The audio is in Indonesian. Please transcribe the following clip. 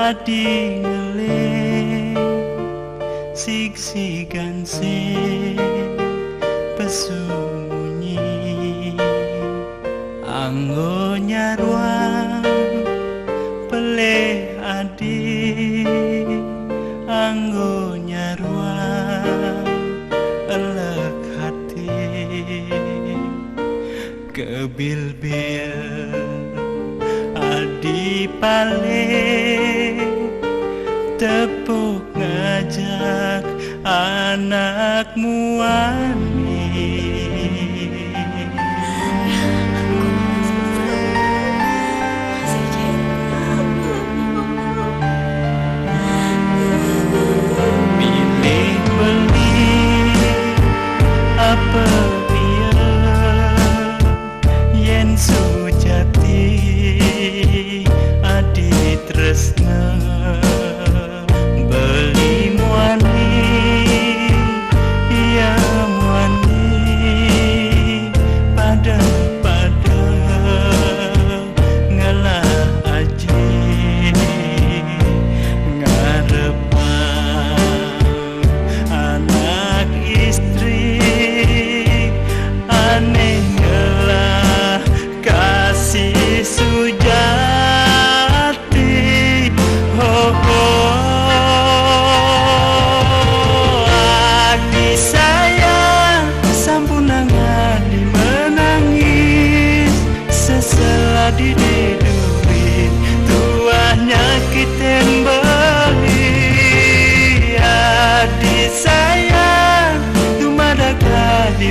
adi ngelih siksikan sing pesunyi anggo nyaruang peleh adi anggo nyaruang elek hati kebil-bil adi paling tepuk ngajak anakmu wani milih beli apa dia yen sujati adi tresna beli muani ya muani pada ngalah aji ngarepan anak istri aneh ngelah kasih sujati oh, adi sayang sampunangan dimenangis seselah dididuin tuahnya kita beli adi sayang tumadaka di